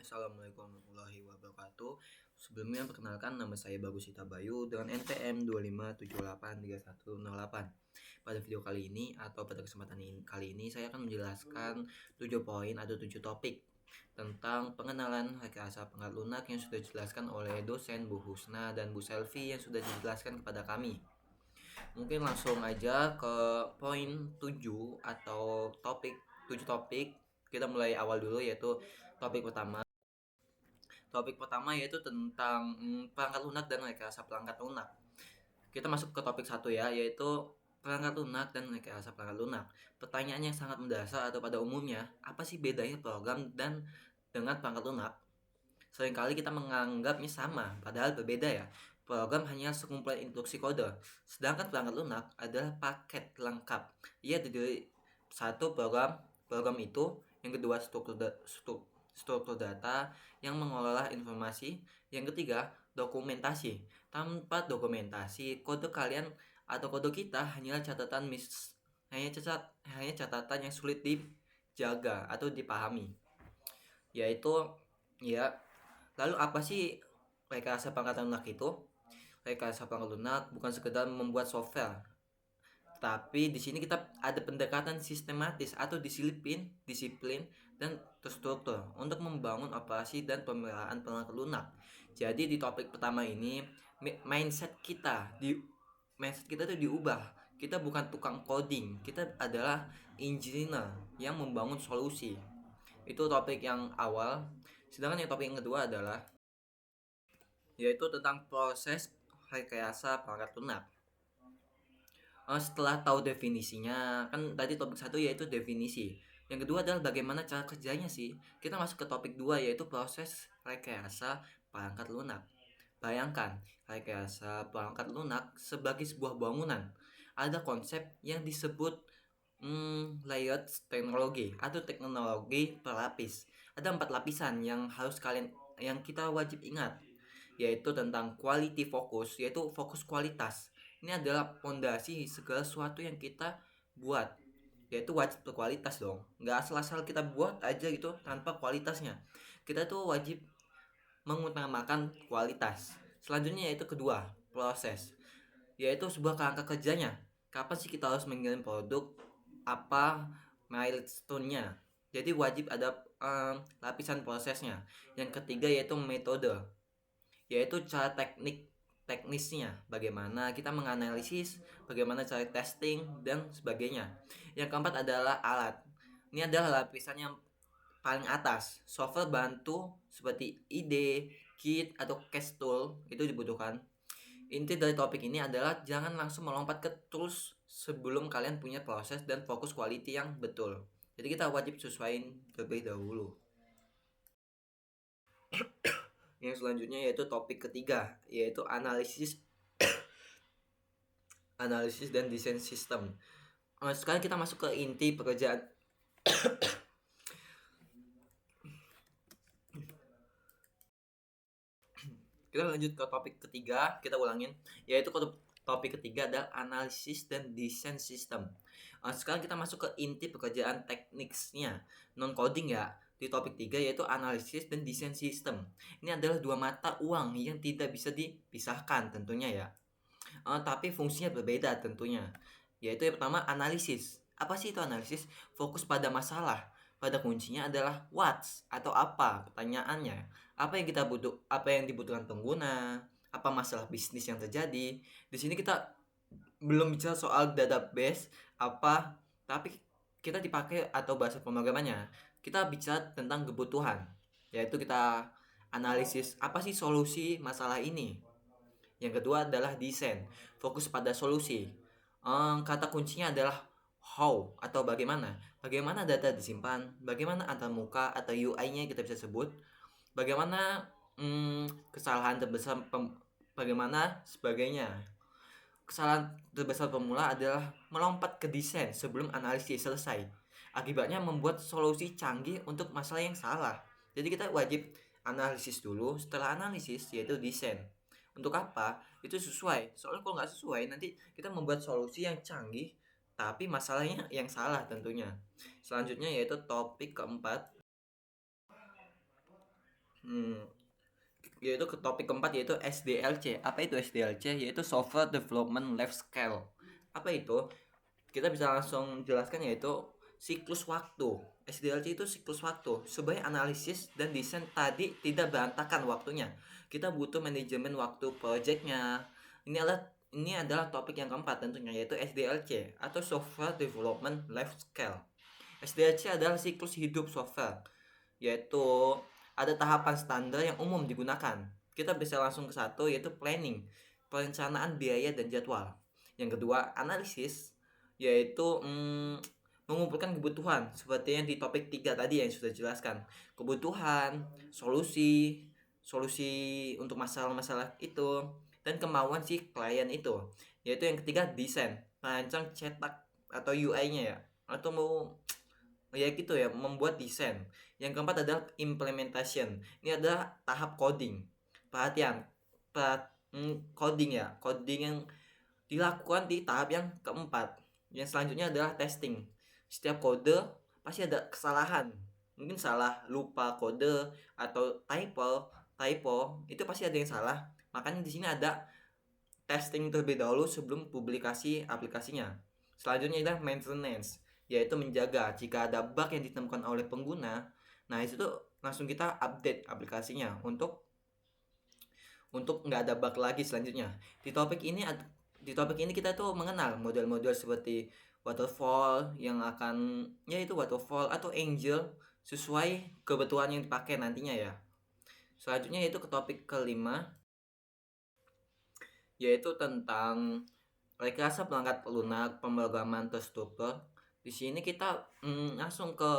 Assalamualaikum warahmatullahi wabarakatuh. Sebelumnya perkenalkan, nama saya Bagus Bayu dengan NPM 25783108. Pada video kali ini atau pada kesempatan kali ini saya akan menjelaskan 7 poin atau 7 topik tentang pengenalan rekayasa pangkat lunak yang sudah dijelaskan oleh dosen Bu Husna dan Bu Selvi yang sudah dijelaskan kepada kami. Mungkin langsung aja ke poin 7 atau topik 7 topik. Kita mulai awal dulu, yaitu topik pertama. Topik pertama yaitu tentang perangkat lunak dan rekayasa perangkat lunak. Kita masuk ke topik 1 ya, yaitu perangkat lunak dan rekayasa perangkat lunak. Pertanyaan yang sangat mendasar atau pada umumnya, apa sih bedanya program dan dengan perangkat lunak? Seringkali kita menganggapnya sama, padahal berbeda ya. Program hanya sekumpulan instruksi kode, sedangkan perangkat lunak adalah paket lengkap. Ia terdiri satu program itu, yang kedua struktur data yang mengelola informasi, yang ketiga dokumentasi. Tanpa dokumentasi, kode kalian atau kode kita hanyalah hanya catatan yang sulit dijaga atau dipahami. Yaitu ya, lalu apa sih rekayasa pangkat lunak itu? Rekayasa pangkat lunak bukan sekedar membuat software, tapi di sini kita ada pendekatan sistematis atau disiplin dan terstruktur untuk membangun operasi dan pemeliharaan perangkat lunak. Jadi di topik pertama ini, mindset kita tuh diubah. Kita bukan tukang coding, kita adalah engineer yang membangun solusi. Itu topik yang awal. Sedangkan yang topik yang kedua adalah yaitu tentang proses rekayasa perangkat lunak. Setelah tahu definisinya, kan tadi topik 1 yaitu definisi. Yang kedua adalah bagaimana cara kerjanya sih. Kita masuk ke topik 2 yaitu proses rekayasa perangkat lunak. Bayangkan, rekayasa perangkat lunak sebagai sebuah bangunan. Ada konsep yang disebut layered teknologi atau teknologi pelapis. Ada 4 lapisan yang kita wajib ingat, yaitu tentang quality focus, yaitu fokus kualitas. Ini adalah fondasi segala sesuatu yang kita buat, yaitu wajib berkualitas dong. Nggak asal-asal kita buat aja gitu tanpa kualitasnya. Kita tuh wajib mengutamakan kualitas. Selanjutnya yaitu kedua, proses, yaitu sebuah kerangka kerjanya. Kapan sih kita harus mengirim produk, apa milestone-nya. Jadi wajib ada lapisan prosesnya. Yang ketiga yaitu metode, yaitu cara teknisnya, bagaimana kita menganalisis, bagaimana cara testing dan sebagainya. Yang keempat adalah alat. Ini adalah lapisan yang paling atas. Software bantu seperti IDE, Git atau Case Tool itu dibutuhkan. Inti dari topik ini adalah jangan langsung melompat ke tools sebelum kalian punya proses dan fokus quality yang betul. Jadi kita wajib sesuaiin terlebih dahulu. Yang selanjutnya yaitu topik ketiga, yaitu analisis dan desain sistem. Sekarang kita masuk ke inti pekerjaan. Kita lanjut ke topik ketiga, kita ulangin, yaitu topik ketiga adalah analisis dan desain sistem. Sekarang kita masuk ke inti pekerjaan teknisnya, non coding ya. Di topik 3 yaitu analisis dan desain sistem. Ini adalah dua mata uang yang tidak bisa dipisahkan tentunya ya. Tapi fungsinya berbeda tentunya. Yaitu yang pertama, analisis. Apa sih itu analisis? Fokus pada masalah. Pada kuncinya adalah what atau apa pertanyaannya. Apa yang dibutuhkan pengguna, apa masalah bisnis yang terjadi. Di sini kita belum bicara soal database tapi kita dipakai atau bahasa pemrogramannya. Kita bicara tentang kebutuhan, yaitu kita analisis apa sih solusi masalah ini. Yang kedua adalah desain, fokus pada solusi. Kata kuncinya adalah how atau bagaimana. Bagaimana data disimpan, bagaimana antarmuka atau UI-nya kita bisa sebut, bagaimana kesalahan terbesar, bagaimana sebagainya. Kesalahan terbesar pemula adalah melompat ke desain sebelum analisis selesai. Akibatnya membuat solusi canggih untuk masalah yang salah. Jadi kita wajib analisis dulu, setelah analisis yaitu desain. Untuk apa? Itu sesuai. Soalnya kalau nggak sesuai nanti kita membuat solusi yang canggih tapi masalahnya yang salah tentunya. Selanjutnya yaitu topik keempat. Hmm, yaitu ke topik keempat yaitu SDLC. Apa itu SDLC? Yaitu Software Development Life Cycle. Apa itu? Kita bisa langsung jelaskan yaitu siklus waktu. SDLC itu siklus waktu. Sebagai analisis dan desain tadi tidak berantakan waktunya. Kita butuh manajemen waktu projectnya. Ini adalah topik yang keempat tentunya yaitu SDLC atau Software Development Life Cycle. SDLC adalah siklus hidup software, yaitu ada tahapan standar yang umum digunakan. Kita bisa langsung ke satu yaitu planning, perencanaan biaya dan jadwal. Yang kedua analisis, yaitu mengumpulkan kebutuhan seperti yang di topik 3 tadi yang sudah jelaskan. Kebutuhan, solusi, solusi untuk masalah-masalah itu dan kemauan si klien itu. Yaitu yang ketiga desain, merancang cetak atau UI-nya ya. Atau mau ya gitu ya, membuat desain. Yang keempat adalah implementation. Ini adalah tahap coding. Perhatian, coding ya, coding yang dilakukan di tahap yang keempat. Yang selanjutnya adalah testing. Setiap kode pasti ada kesalahan. Mungkin salah lupa kode atau typo itu pasti ada yang salah. Makanya di sini ada testing terlebih dahulu sebelum publikasi aplikasinya. Selanjutnya adalah maintenance, yaitu menjaga jika ada bug yang ditemukan oleh pengguna. Nah, itu tuh langsung kita update aplikasinya untuk nggak ada bug lagi selanjutnya. Di topik ini kita tuh mengenal model-model seperti waterfall yang akan yaitu waterfall atau angel sesuai kebutuhan yang dipakai nantinya ya. Selanjutnya yaitu ke topik kelima, yaitu tentang rekayasa perangkat lunak pemrograman terstruktur. Di sini kita langsung ke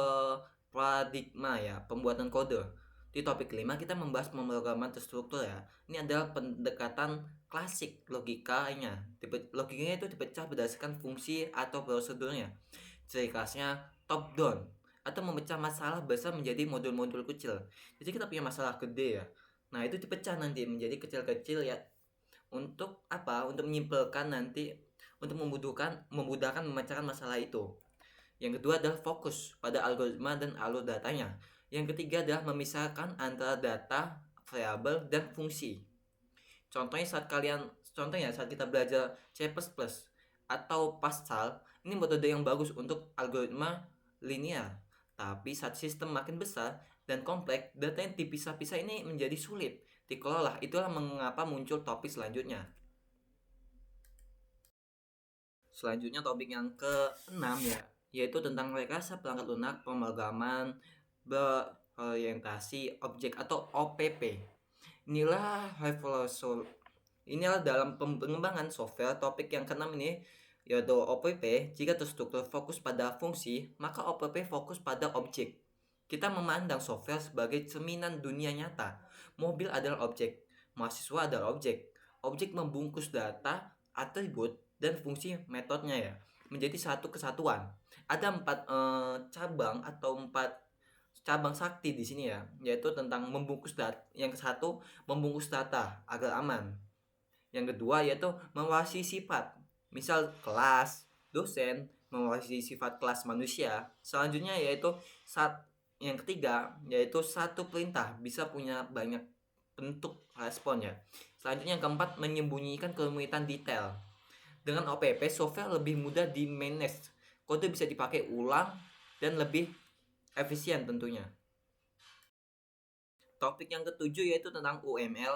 paradigma ya, pembuatan kode. Di topik kelima kita membahas pemrograman terstruktur ya. Ini adalah pendekatan klasik logikanya. Logikanya itu dipecah berdasarkan fungsi atau prosedurnya. Ciri khasnya top down atau memecah masalah besar menjadi modul-modul kecil. Jadi kita punya masalah gede ya. Nah, itu dipecah nanti menjadi kecil-kecil ya. Untuk apa? Untuk menyimpulkan nanti untuk memudahkan memecahkan masalah itu. Yang kedua adalah fokus pada algoritma dan alur datanya. Yang ketiga adalah memisahkan antara data, variabel, dan fungsi. Contohnya saat kita belajar C++ atau Pascal, ini metode yang bagus untuk algoritma linear. Tapi saat sistem makin besar dan kompleks, data yang dipisah-pisah ini menjadi sulit dikelola. Itulah mengapa muncul topik selanjutnya. Selanjutnya topik yang ke-6 ya, yaitu tentang rekayasa perangkat lunak pemrograman berorientasi objek atau OPP. Inilah dalam pengembangan software topik yang ke-6 ini, yaitu OPP. Jika terstruktur fokus pada fungsi, maka OPP fokus pada objek. Kita memandang software sebagai cerminan dunia nyata. Mobil adalah objek, mahasiswa adalah objek. Objek membungkus data, atribut, dan fungsi metodenya ya menjadi satu kesatuan. Ada 4 cabang atau 4 cabang sakti di sini ya, yaitu tentang membungkus data. Yang ke satu, membungkus data agar aman. Yang kedua yaitu mewasi sifat, misal kelas, dosen, mewasi sifat kelas manusia. Selanjutnya yaitu yang ketiga yaitu satu perintah bisa punya banyak bentuk respon ya. Selanjutnya yang keempat, menyembunyikan kerumitan detail. Dengan OPP, software lebih mudah di manage, kode bisa dipakai ulang dan lebih efisien tentunya. Topik yang ketujuh yaitu tentang UML.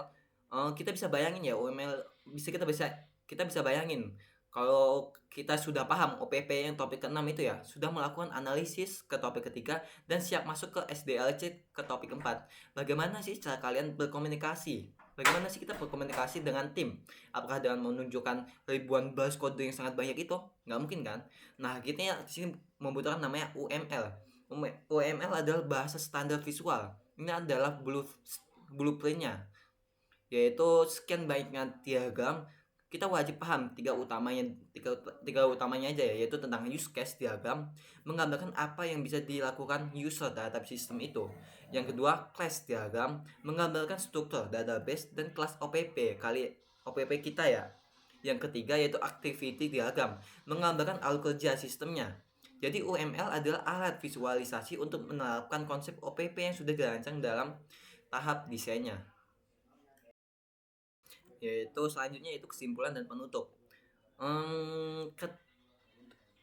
Kita bisa bayangin ya, UML kita bisa bayangin kalau kita sudah paham OPP yang topik ke-6 itu ya, sudah melakukan analisis ke topik ketiga dan siap masuk ke SDLC ke topik 4. Bagaimana sih cara kalian berkomunikasi? Bagaimana sih kita berkomunikasi dengan tim? Apakah dengan menunjukkan ribuan baris kode yang sangat banyak itu? Nggak mungkin kan? Nah, kita ya di sini membutuhkan namanya UML. UML adalah bahasa standar visual. Ini adalah blueprintnya, yaitu sekian banyaknya diagram. Kita wajib paham tiga utamanya aja ya, yaitu tentang use case diagram, menggambarkan apa yang bisa dilakukan user terhadap sistem itu. Yang kedua, class diagram, menggambarkan struktur database dan kelas OPP kita ya. Yang ketiga yaitu activity diagram, menggambarkan alur kerja sistemnya. Jadi UML adalah alat visualisasi untuk menerapkan konsep OPP yang sudah dirancang dalam tahap desainnya. Yaitu selanjutnya itu kesimpulan dan penutup. Em, ke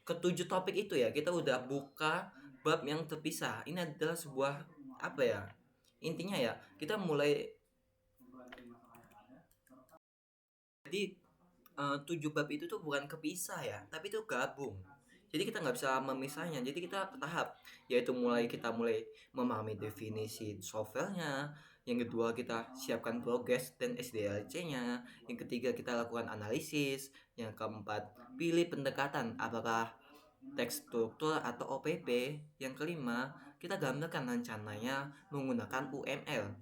Ketujuh topik itu ya kita udah buka bab yang terpisah. Ini adalah sebuah apa ya? Intinya ya kita mulai, jadi tujuh bab itu tuh bukan kepisah ya, tapi itu gabung. Jadi kita nggak bisa memisahnya. Jadi kita bertahap, yaitu mulai memahami definisi softwarenya. Yang kedua kita siapkan progres dan SDLC-nya. Yang ketiga kita lakukan analisis. Yang keempat pilih pendekatan, apakah teks struktur atau OPP. Yang kelima kita gambarkan rencananya menggunakan UML.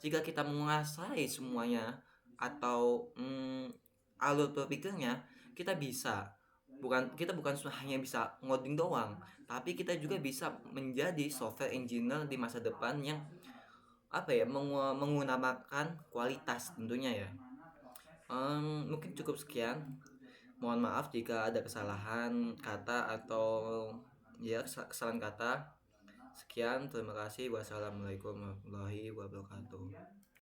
Jika kita menguasai semuanya atau alur berpikirnya, kita bukan hanya bisa ngoding doang, tapi kita juga bisa menjadi software engineer di masa depan yang apa ya, mengutamakan kualitas tentunya ya. Mungkin cukup sekian. Mohon maaf jika ada kesalahan kata atau ya kesalahan kata. Sekian, terima kasih. Wassalamualaikum warahmatullahi wabarakatuh.